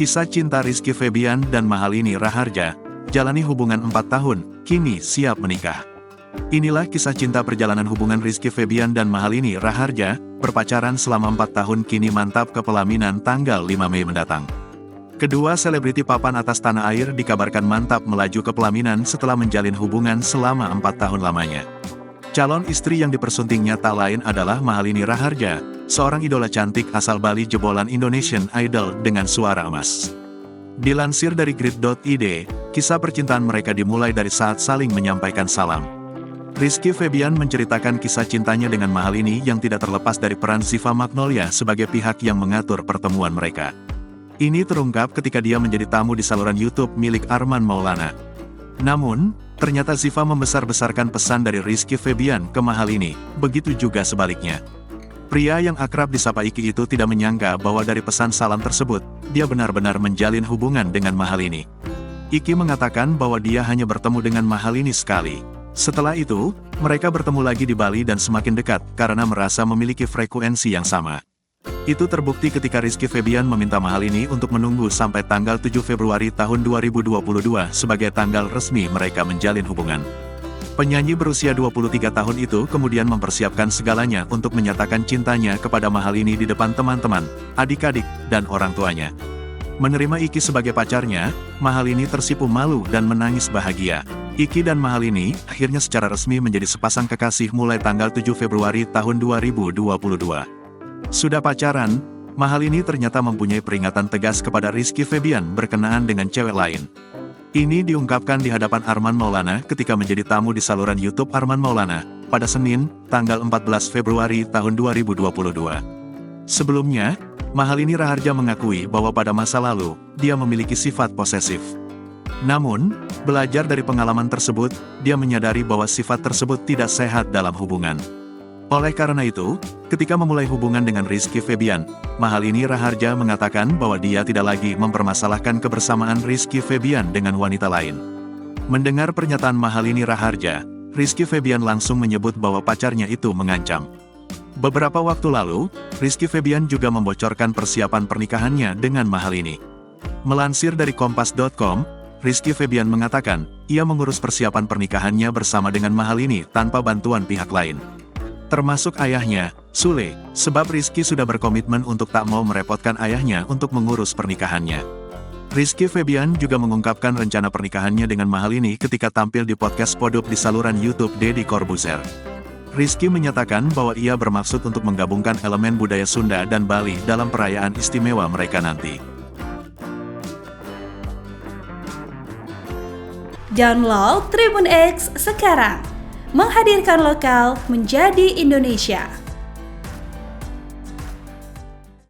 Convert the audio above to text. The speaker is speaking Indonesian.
Kisah cinta Rizky Febian dan Mahalini Raharja, jalani hubungan 4 tahun, kini siap menikah. Inilah kisah cinta perjalanan hubungan Rizky Febian dan Mahalini Raharja, berpacaran selama 4 tahun kini mantap ke pelaminan tanggal 5 Mei mendatang. Kedua selebriti papan atas tanah air dikabarkan mantap melaju ke pelaminan setelah menjalin hubungan selama 4 tahun lamanya. Calon istri yang dipersuntingnya tak lain adalah Mahalini Raharja, seorang idola cantik asal Bali jebolan Indonesian Idol dengan suara emas. Dilansir dari grid.id, kisah percintaan mereka dimulai dari saat saling menyampaikan salam. Rizky Febian menceritakan kisah cintanya dengan Mahalini yang tidak terlepas dari peran Ziva Magnolia sebagai pihak yang mengatur pertemuan mereka. Ini terungkap ketika dia menjadi tamu di saluran YouTube milik Arman Maulana. Namun, ternyata Ziva membesar-besarkan pesan dari Rizky Febian ke Mahalini, begitu juga sebaliknya. Pria yang akrab disapa Iki itu tidak menyangka bahwa dari pesan salam tersebut, dia benar-benar menjalin hubungan dengan Mahalini. Iki mengatakan bahwa dia hanya bertemu dengan Mahalini sekali. Setelah itu, mereka bertemu lagi di Bali dan semakin dekat karena merasa memiliki frekuensi yang sama. Itu terbukti ketika Rizky Febian meminta Mahalini untuk menunggu sampai tanggal 7 Februari tahun 2022 sebagai tanggal resmi mereka menjalin hubungan. Penyanyi berusia 23 tahun itu kemudian mempersiapkan segalanya untuk menyatakan cintanya kepada Mahalini di depan teman-teman, adik-adik, dan orang tuanya. Menerima Iki sebagai pacarnya, Mahalini tersipu malu dan menangis bahagia. Iki dan Mahalini akhirnya secara resmi menjadi sepasang kekasih mulai tanggal 7 Februari tahun 2022. Sudah pacaran, Mahalini ternyata mempunyai peringatan tegas kepada Rizky Febian berkenaan dengan cewek lain. Ini diungkapkan di hadapan Arman Maulana ketika menjadi tamu di saluran YouTube Arman Maulana, pada Senin, tanggal 14 Februari tahun 2022. Sebelumnya, Mahalini Raharja mengakui bahwa pada masa lalu, dia memiliki sifat posesif. Namun, belajar dari pengalaman tersebut, dia menyadari bahwa sifat tersebut tidak sehat dalam hubungan. Oleh karena itu, ketika memulai hubungan dengan Rizky Febian, Mahalini Raharja mengatakan bahwa dia tidak lagi mempermasalahkan kebersamaan Rizky Febian dengan wanita lain. Mendengar pernyataan Mahalini Raharja, Rizky Febian langsung menyebut bahwa pacarnya itu mengancam. Beberapa waktu lalu, Rizky Febian juga membocorkan persiapan pernikahannya dengan Mahalini. Melansir dari Kompas.com, Rizky Febian mengatakan, ia mengurus persiapan pernikahannya bersama dengan Mahalini tanpa bantuan pihak lain. Termasuk ayahnya, Sule, sebab Rizky sudah berkomitmen untuk tak mau merepotkan ayahnya untuk mengurus pernikahannya. Rizky Febian juga mengungkapkan rencana pernikahannya dengan Mahalini ketika tampil di podcast Podop di saluran YouTube Deddy Corbuzier. Rizky menyatakan bahwa ia bermaksud untuk menggabungkan elemen budaya Sunda dan Bali dalam perayaan istimewa mereka nanti. Download Tribun X sekarang, menghadirkan lokal menjadi Indonesia.